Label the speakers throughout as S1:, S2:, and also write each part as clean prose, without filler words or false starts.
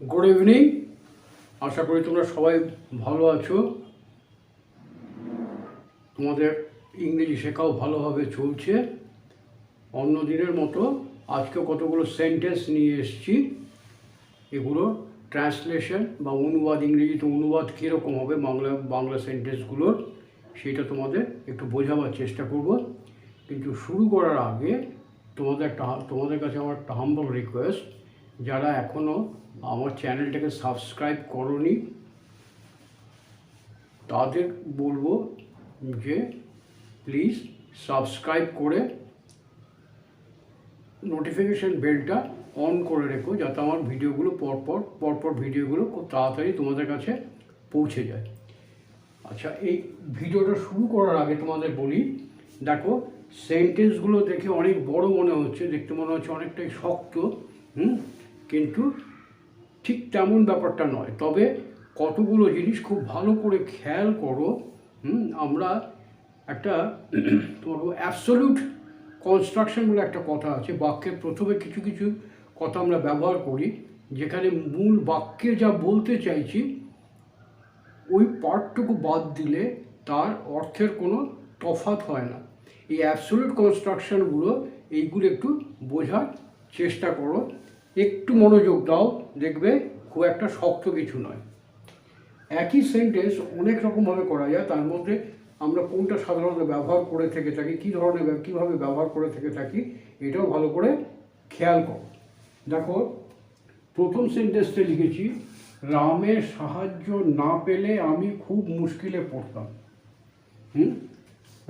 S1: Good evening. আশা করি তোমরা সবাই ভালো আছো। তোমাদের ইংরেজি শেখাও ভালোভাবে চলছে। অন্য দিনের মতো আজকে কতগুলো সেন্টেন্স নিয়ে এসেছি। এগুলো ট্রান্সলেশন বা অনুবাদ, ইংরেজিতে অনুবাদ কীরকম হবে বাংলা সেন্টেন্সগুলোর, সেটা তোমাদের একটু বোঝাবার চেষ্টা করব। কিন্তু শুরু করার আগে তোমাদের কাছে আমার একটা হাম্বল রিকোয়েস্ট, যারা এখনও আমার চ্যানেলটাকে সাবস্ক্রাইব করোনি তাদের বলবো যে প্লিজ সাবস্ক্রাইব করে নোটিফিকেশান বেলটা অন করে রেখো, যাতে আমার ভিডিওগুলো পরপর ভিডিওগুলো খুব তাড়াতাড়ি তোমাদের কাছে পৌঁছে যায়। আচ্ছা, এই ভিডিওটা শুরু করার আগে তোমাদের বলি, দেখো সেন্টেন্সগুলো দেখে অনেক বড় মনে হচ্ছে, দেখতে মনে হচ্ছে অনেকটাই শক্ত, কিন্তু ঠিক তেমন ব্যাপারটা নয়। তবে কতগুলো জিনিস খুব ভালো করে খেয়াল করো। আমরা একটা তোমার অ্যাবসলিউট কনস্ট্রাকশন বলে একটা কথা আছে। বাক্যের প্রথমে কিছু কিছু কথা আমরা ব্যবহার করি, যেখানে মূল বাক্যে যা বলতে চাইছি ওই পার্টটুকু বাদ দিলে তার অর্থের কোনো তফাৎ হয় না। এই অ্যাবসলিউট কনস্ট্রাকশনগুলো এইগুলো একটু বোঝার চেষ্টা করো, একটু মনোযোগ দাও, দেখবে খুব একটা শক্ত কিছু নয়। একই সেন্টেন্স অনেক রকমভাবে করা যায়, তার মধ্যে আমরা কোনটা সাধারণত ব্যবহার করে থেকে থাকি, কীভাবে ব্যবহার করে থেকে থাকি, এটাও ভালো করে খেয়াল করো। দেখো, প্রথম সেন্টেন্সটা লিখেছি, রামের সাহায্য না পেলে আমি খুব মুশকিলে পড়তাম।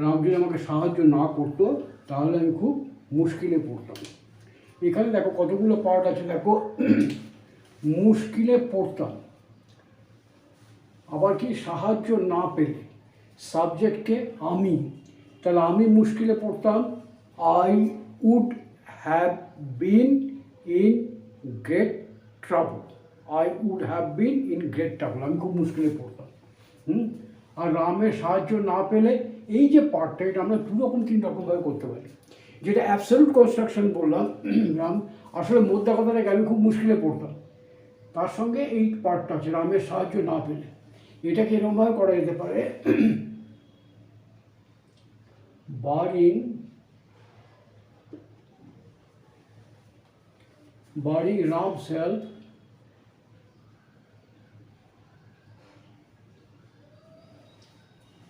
S1: রাম যদি আমাকে সাহায্য না করতো তাহলে আমি খুব মুশকিলে পড়তাম। এখানে দেখো কতগুলো পার্ট আছে। দেখো, মুশকিলে পড়তাম, আবার কি সাহায্য না পেলে, সাবজেক্টকে আমি, তাহলে আমি মুশকিলে পড়তাম, I would have been in great trouble. I would have been in great trouble, আমি খুব মুশকিলে পড়তাম। আর রামের সাহায্য না পেলে, এই যে পার্টটা, এটা আমরা তিন রকমভাবে করতে পারি। যেটা অ্যাবসলিউট কনস্ট্রাকশন বললাম, রাম আসলে মোদ্দা কথাটাকে আমি খুব মুশকিলে পড়তাম, তার সঙ্গে এই পার্টটা আছে রামের সাহায্য না পেলে। এটাকে এরকমভাবে করা যেতে পারে, barring Ram's help,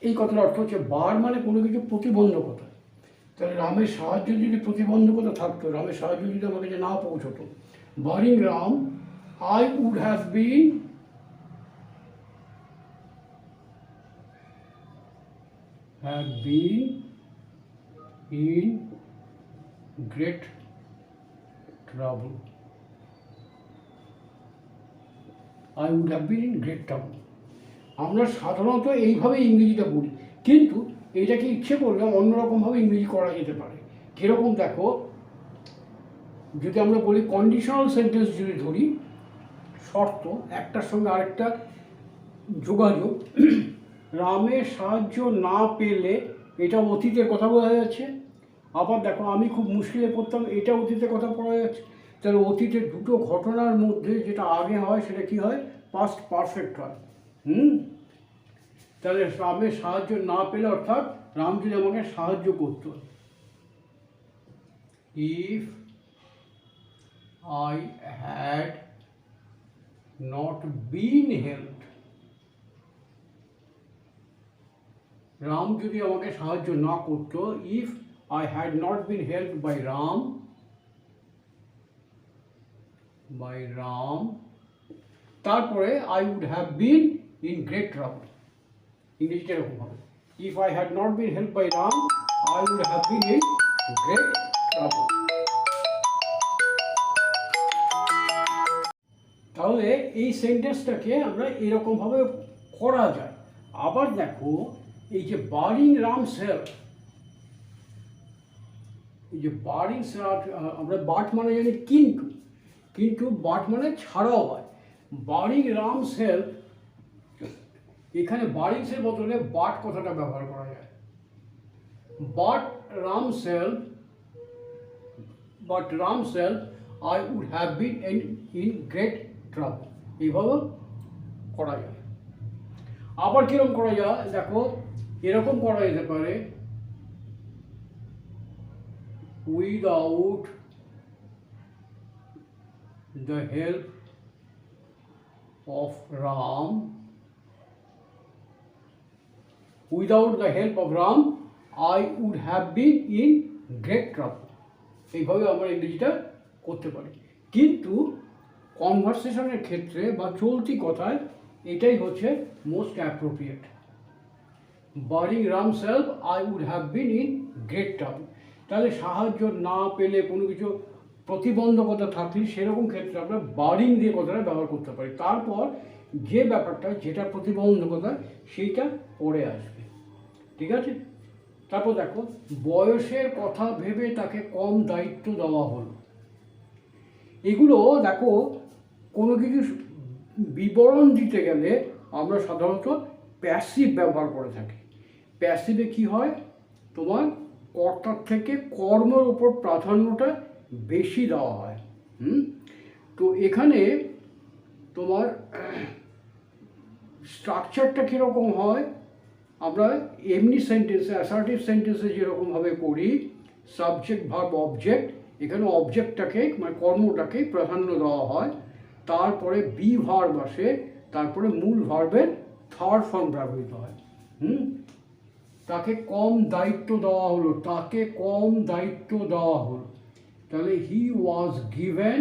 S1: এই কথার অর্থ হচ্ছে বার মানে কোনো কিছু প্রতিবন্ধকতা। তাহলে রামের সাহায্য যদি প্রতিবন্ধকতা থাকতো, রামের সাহায্য যদি আমার কাছে না পৌঁছতো, barring Ram I would have been in great trouble. I would have been in great trouble. আমরা সাধারণত এইভাবে ইংরেজিটা বলি, কিন্তু এইটাকে ইচ্ছে করলে অন্যরকমভাবে ইংরেজি করা যেতে পারে। কীরকম দেখো, যদি আমরা বলি কন্ডিশনাল সেন্টেন্স যদি ধরি, শর্ত একটার সঙ্গে আরেকটা যোগাযোগ, রামের সাহায্য না পেলে, এটা অতীতের কথা বোঝা যাচ্ছে। আবার দেখো, আমি খুব মুশকিলে পড়তাম, এটা অতীতের কথা পড়া যাচ্ছে। তাহলে অতীতের দুটো ঘটনার মধ্যে যেটা আগে হয় সেটা কি হয়, পাস্ট পারফেক্ট হয়। তাহলে রামের সাহায্য না পেলে, অর্থাৎ রাম যদি আমাকে সাহায্য করত, if I had not been helped, Ram যদি আমাকে সাহায্য না করত, if I had not been helped by Ram, তারপরে I would have been in great trouble. ইংরেজিটা এরকম হবে, if I had not been help by Ram, I would have been in great trouble. তাহলে এই সেন্টেন্সটাকে আমরা এরকমভাবে করা যায়। আবার দেখো, এই যে বারিং রামস হেল্প, এই যে বারিং, আমরা বাট মানে জানি কিন্তু বাট মানে ছাড়াও হয়। বারিং রামস হেল্প, এখানে বারিংসের বদলে বাট কথাটা ব্যবহার করা যায়। But Ram's help, I would have been in great trouble, এইভাবে করা যায়। আবার কিরকম করা যায় দেখো, এরকম করা যেতে পারে, without the help of Ram, without the help of Ram I would have been in great trouble। এইভাবে আমরা ইংরেজিটা করতে পারি, কিন্তু কনভারসেশনের ক্ষেত্রে বা চলতি কথায় এটাই হচ্ছে most appropriate. Barring Ram self I would have been in great trouble. তাহলে সাহায্য না পেলে, কোনো কিছু প্রতিবন্ধকতা থাকলে সেরকম ক্ষেত্রে আমরা বারিং দিয়ে কথাটা ব্যবহার করতে পারি। তারপর যে ব্যাপারটা, যেটা প্রতিবন্ধকতা, সেইটা পরে আসবে, ঠিক আছে। তারপর দেখো, বয়সের কথা ভেবে তাকে কম দায়িত্ব দেওয়া হলো। এগুলো দেখো, কোনো কিছু বিবরণ দিতে গেলে আমরা সাধারণত প্যাসিভ ব্যবহার করে থাকি। প্যাসিভে কি হয়, তোমার কর্তার থেকে কর্মের উপর প্রাধান্যটা বেশি দেওয়া হয়। তো এখানে তোমার স্ট্রাকচারটা কীরকম হয়, আমরা এমনি সেন্টেন্সে, অ্যাসার্টিভ সেন্টেন্সে যেরকমভাবে করি, সাবজেক্ট ভার্ব অবজেক্ট, এখানে অবজেক্টটাকে মানে কর্মটাকে প্রাধান্য দেওয়া হয়, তারপরে বি ভার্ব আসে, তারপরে মূল ভার্বের থার্ড ফর্ম ব্যবহৃত হয়। তাকে কম দায়িত্ব দেওয়া হলো, তাকে কম দায়িত্ব দেওয়া হলো, তাহলে হি ওয়াজ গিভেন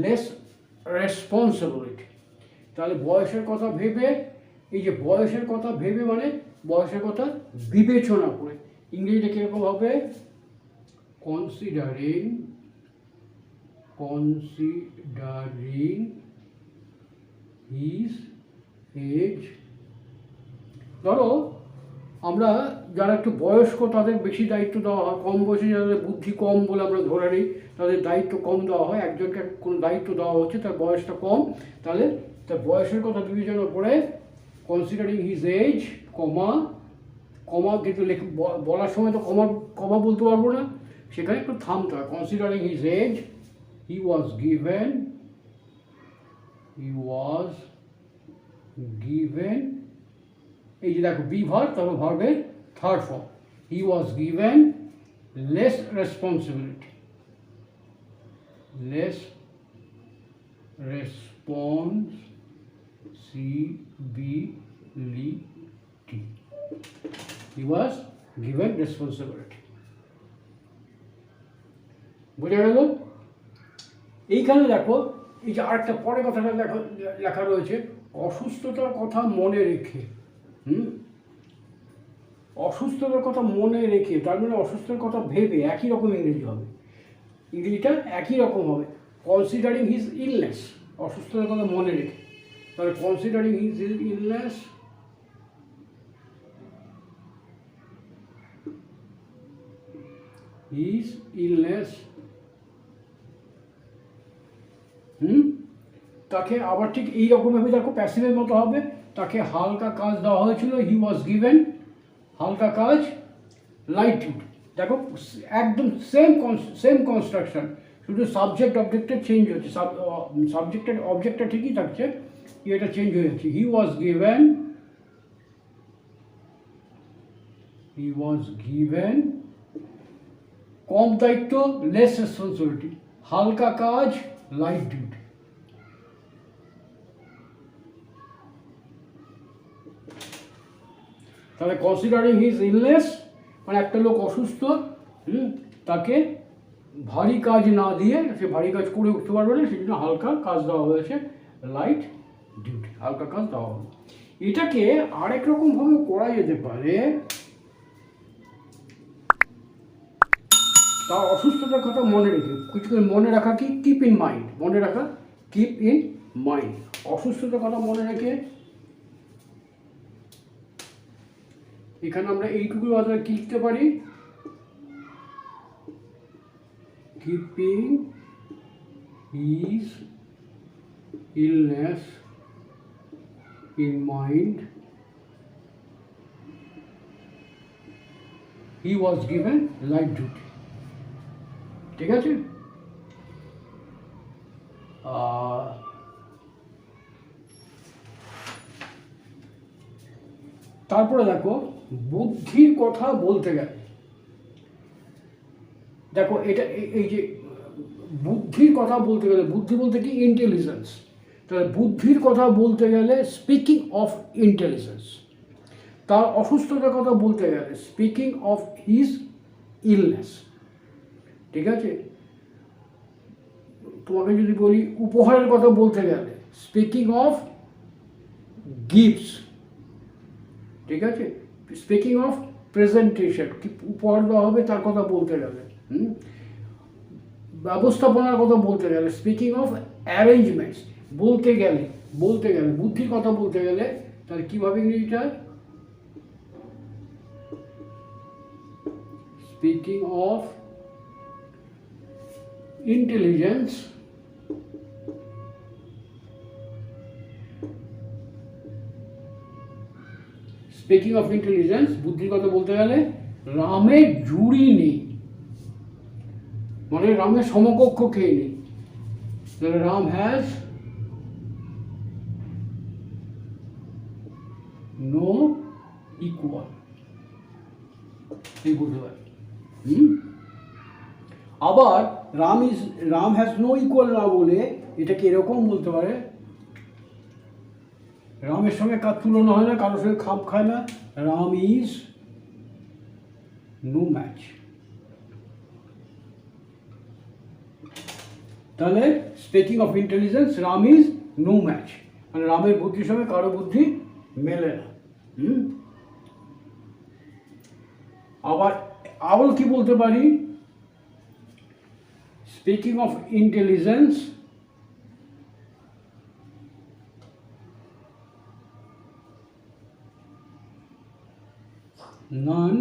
S1: লেস রেসপন্সিবিলিটি। তাহলে বয়সের কথা ভেবে, এই যে বয়সের কথা ভেবে মানে বয়সের কথা বিবেচনা করে, ইংরেজিটা কীরকম হবে, কনসিডারিং হিজ এজ। ধরো আমরা যারা একটু বয়স্ক তাদের বেশি দায়িত্ব দেওয়া হয়, কম বয়সে যাদের বুদ্ধি কম বলে আমরা ধরে নিই, তাদের দায়িত্ব কম দেওয়া হয়। একজনকে কোনো দায়িত্ব দেওয়া হচ্ছে, তার বয়সটা কম, তাহলে তার বয়সের কথা বিবেচনা করে কনসিডারিং হিজ এজ, কমা কিন্তু বলার সময় তো কমা বলতে পারবো না, সেখানে একটু থামতে হয়। Considering his age he was given, এই যে দেখো বি ভার্ব, তারপর ভার্বের third form, he was given less responsibility, he was given responsibility। বুঝা গেল? এইখানে দেখো, এই যে আরেকটা পরে কথাটা লেখা রয়েছে, অসুস্থতার কথা মনে রেখে। অসুস্থতার কথা মনে রেখে, তার মানে অসুস্থতার কথা ভেবে, একই রকম ইংরেজি হবে, ইংরেজিটা একই রকম হবে। কনসিডারিং হিজ ইলনেস, অসুস্থতার কথা মনে রেখে, তাহলে কনসিডারিং হিজ ইলনেস তাকে আবার ঠিক এই রকমভাবে দেখো প্যাসিভের মতো হবে, তাকে হালকা কাজ দেওয়া হয়েছিল, হি ওয়াজ গিভেন হালকা কাজ, লাইট ডিউটি। দেখো একদম সেম কনস্ট্রাকশন, শুধু সাবজেক্ট অবজেক্টের চেঞ্জ হচ্ছে, সাবজেক্টের অবজেক্টটা ঠিকই থাকছে, এটা চেঞ্জ হয়ে যাচ্ছে। হি ওয়াজ গিভেন কম দায়িত্ব, লেস রেসপন্সিবিলিটি, হালকা কাজ, লাইট ডিউটি। তাহলে কনসিডারিং হিজ ইলনেস মানে একটা লোক অসুস্থ, তাকে ভারী কাজ না দিয়ে, সে ভারী কাজ করে উঠতে পারবে না, সেই জন্য হালকা কাজ দেওয়া হয়েছে, লাইট ডিউটি, হালকা কাজ দেওয়া হবে। এটাকে আরেক রকমভাবে করা যেতে পারে, তার অসুস্থতার কথা মনে রেখে, কিছু মনে রাখা কি, কিপ ইন মাইন্ড, মনে রাখা, কিপ ইন মাইন্ড, অসুস্থতার কথা মনে রেখে। এখানে আমরা এইটুকু কথা কি লিখতে পারি, keeping his illness in mind he was given light duty. ঠিক আছে? তারপরে দেখো বুদ্ধির কথা বলতে গেলে, দেখো এটা এই যে বুদ্ধির কথা বলতে গেলে, বুদ্ধি বলতে কি ইন্টেলিজেন্স, তাহলে বুদ্ধির কথা বলতে গেলে স্পিকিং অফ ইন্টেলিজেন্স। তার অসুস্থতার কথা বলতে গেলে স্পিকিং অফ হিজ ইলনেস। ঠিক আছে, তোমাকে যদি বলি উপহারের কথা বলতে গেলে স্পিকিং অফ গিফটস। ঠিক আছে, স্পিকিং অফ প্রেজেন্টেশন, কি উপহার দেওয়া হবে তার কথা বলতে গেলে। ব্যবস্থাপনার কথা বলতে গেলে স্পিকিং অফ অ্যারেঞ্জমেন্টস। বলতে গেলে বুদ্ধির কথা বলতে গেলে তাহলে কীভাবে ইংরেজিটা, speaking of intelligence speaking of intelligence, বুদ্ধির কথা বলতে গেলে রামের জুড়ি নেই, মানে রামের সমকক্ষ খেয়ে নেই। রাম হ্যাজ নো ইকুয়াল, এই বলতে পারি। আবার রাম হ্যাজ নো ইকুয়াল না বলে এটাকে এরকম বলতে পারে, রামের সঙ্গে কার তুলনা হয় না, কারোর সঙ্গে খাপ খায় না, রাম ইজ নো ম্যাচ। তাহলে speaking of intelligence, Ram is no match, মানে রামের বুদ্ধির সঙ্গে কারো বুদ্ধি মেলে না। আবার কি বলতে পারি, speaking of intelligence none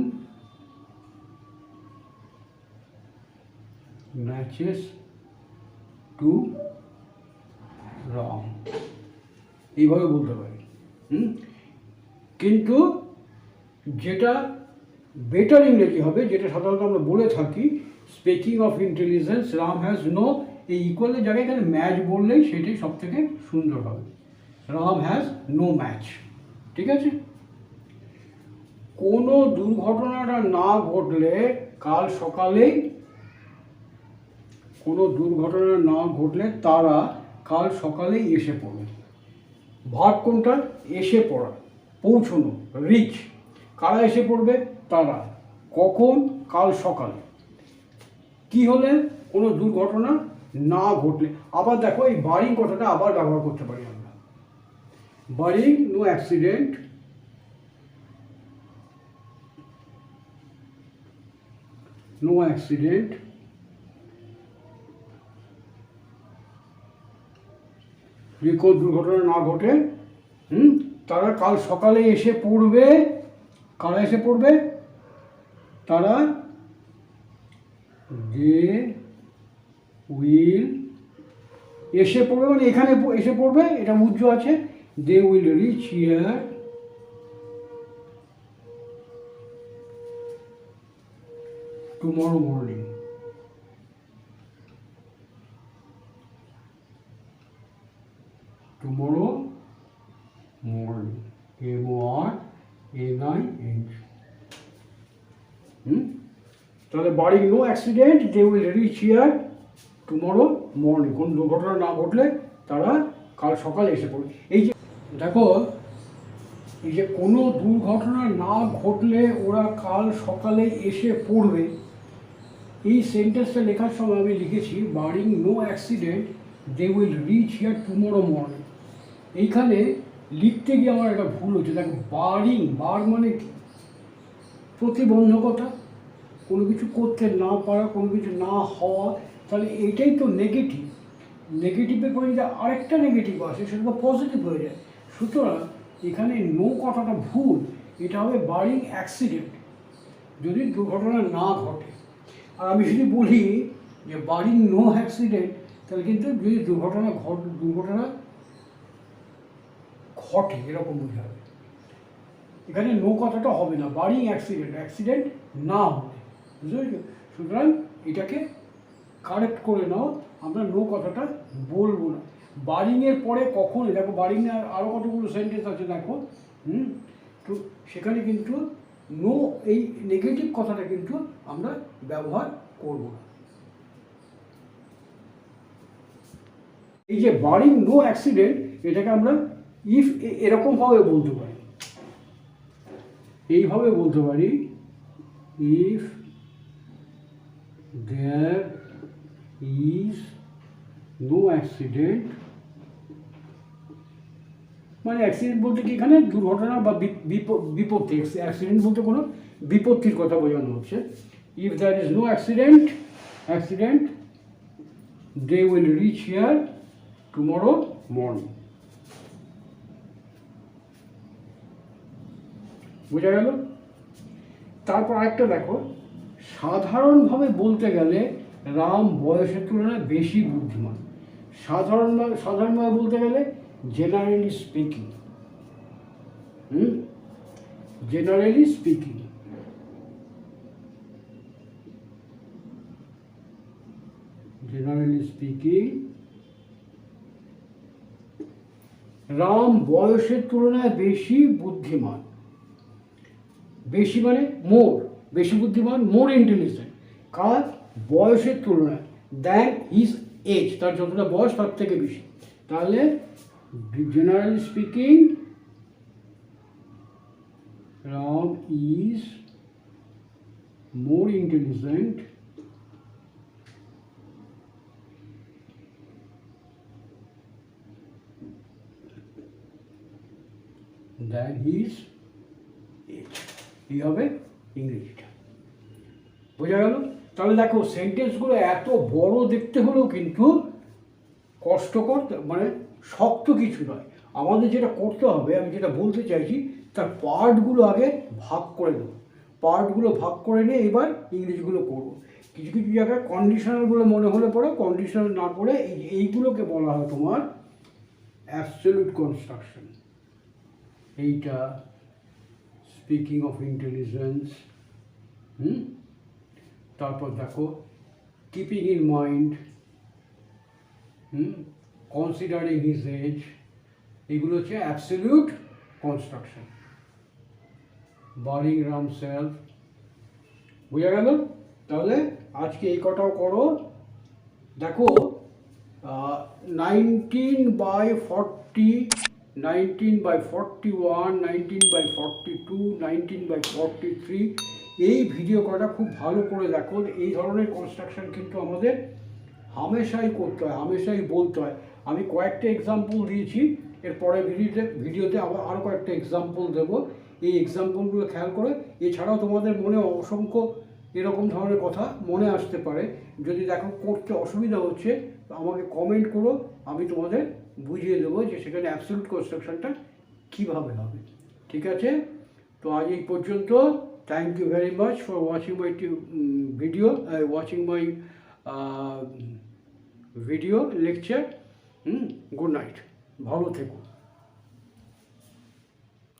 S1: matches to wrong, এইভাবে বলতে পারি। কিন্তু যেটা বেটার ইংরেজি হবে, যেটা সাধারণত আমরা বলে থাকি, speaking of intelligence Ram has no, এই ইকুয়ালের জায়গায় এখানে ম্যাচ বললেই সেটাই সব থেকে সুন্দর হবে, রাম হ্যাজ নো ম্যাচ। ঠিক আছে, কোনো দুর্ঘটনাটা না ঘটলে কাল সকালেই, কোনো দুর্ঘটনা না ঘটলে তারা কাল সকালেই এসে পড়বে। ভার্ব কোনটা, এসে পড়া, পৌঁছনো, রিচ। কারা এসে পড়বে, তারা। কখন, কাল সকালে। কি হলে, কোনো দুর্ঘটনা না ঘটলে। আবার দেখো এই বারিং কথাটা আবার ব্যবহার করতে পারি আমরা, barring no accident, no accident যে কোনো দুর্ঘটনা না ঘটে, তারা কাল সকালে এসে পড়বে। কারা এসে পড়বে, তারা দে উইল এসে পড়বে, মানে এখানে এসে পড়বে, এটা উজ্জ আছে, they will reach here tomorrow morning. Tomorrow morning. M-O-R-N-I-N. তাহলে barring no accident they will reach here tomorrow morning. কোন দুর্ঘটনা না ঘটলে তারা কাল সকালে এসে পড়বে। এই যে দেখো, এই যে কোনো দুর্ঘটনা না ঘটলে ওরা কাল সকালে এসে পড়বে, এই সেন্টেন্সটা লেখার সময় আমি লিখেছি barring no accident they will reach here tomorrow morning. এইখানে লিখতে গিয়ে আমার একটা ভুল হচ্ছে। দেখো বারিং, বার মানে প্রতিবন্ধকতা, কোনো কিছু করতে না পারা, কোনো কিছু না হওয়া, তাহলে এইটাই তো নেগেটিভ। নেগেটিভের পরে যদি আরেকটা নেগেটিভ আসে সেটা তো পজিটিভ হয়ে যায়। সুতরাং এখানে নো কথাটা ভুল, এটা হবে বারিং অ্যাক্সিডেন্ট, যদি দুর্ঘটনা না ঘটে। আর আমি যদি বলি যে বারিং নো অ্যাক্সিডেন্ট, তাহলে কিন্তু যদি দুর্ঘটনা ঘটে এরকম বোঝাবে। এখানে নো কথাটা হবে না, বারিং অ্যাক্সিডেন্ট না হবে, বুঝতে পেরেছো? সুতরাং এটাকে কারেক্ট করে নাও, আমরা নো কথাটা বলবো না। বারিংয়ের পরে কখন দেখো, বারিংয়ে আরও কতগুলো সেন্টেন্স আছে দেখো, তো সেখানে কিন্তু নো এই নেগেটিভ কথাটা কিন্তু আমরা ব্যবহার করব না। এই যে বারিং নো অ্যাক্সিডেন্ট, এটাকে আমরা ইফ এরকমভাবে বলতে পারি, এইভাবে বলতে পারি, if there is no accident, মানে অ্যাক্সিডেন্ট বলতে কি এখানে দুর্ঘটনা বা বিপত্তি, অ্যাক্সিডেন্ট বলতে কোনো বিপত্তির কথা বোঝানো হচ্ছে। If there is no accident they will reach here tomorrow morning. বোঝা গেল? তারপর আরেকটা দেখো, সাধারণভাবে বলতে গেলে রাম বয়সের তুলনায় বেশি বুদ্ধিমান। সাধারণভাবে বলতে গেলে generally speaking, generally speaking, Ram বয়সের তুলনায় বেশি বুদ্ধিমান। বেশি মানে মোর, বেশি বুদ্ধিমান, মোর ইন্টেলিজেন্ট, কার বয়সের তুলনায়, দ্যান হিজ এজ, তার যতটা বয়স তার থেকে বেশি। তাহলে generally speaking Ram is more intelligent than his age. এই হবে ইংরেজিটা। বোঝা গেল? তাহলে দেখো সেন্টেন্সগুলো এত বড় দেখতে হলেও কিন্তু কষ্টকর, মানে শক্ত কিছু নয়। আমাদের যেটা করতে হবে, আমি যেটা বলতে চাইছি, তার পার্টগুলো আগে ভাগ করে দেবো। পার্টগুলো ভাগ করে নিয়ে এবার ইংরেজিগুলো করব। কিছু কিছু জায়গায় কন্ডিশনালগুলো মনে হলে পরে, কন্ডিশনাল না পড়ে এইগুলোকে বলা হয় তোমার অ্যাবসলিউট কনস্ট্রাকশন। এইটা স্পিকিং অফ ইন্টেলিজেন্স, তারপর দেখো keeping in mind, considering his age, এগুলো হচ্ছে absolute construction. Barring Ram self. বোঝা গেল? তাহলে আজকে এই কটাও করো। দেখো 19/40, 19/41, 19/42, 19/43, এই ভিডিও কটা খুব ভালো করে দেখো। এই ধরনের কনস্ট্রাকশন কিন্তু আমাদের হামেশাই করতে হয়, হামেশাই বলতে হয়। আমি কয়েকটা এক্সাম্পল দিয়েছি, এর পরে ভিডিওতে আবার আরও কয়েকটা এক্সাম্পল দেবো। এই এক্সাম্পলগুলো খেয়াল করে, এছাড়াও তোমাদের মনে অসংখ্য এরকম ধরনের কথা মনে আসতে পারে। যদি দেখো করতে অসুবিধা হচ্ছে, আমাকে কমেন্ট করো, আমি তোমাদের বুঝিয়ে দেবো যে সেখানে অ্যাবসলিউট কনস্ট্রাকশনটা কীভাবে হবে। ঠিক আছে? তো আজ এই পর্যন্ত। Thank you very much for watching my video lecture. Good night, ভালো থেকো।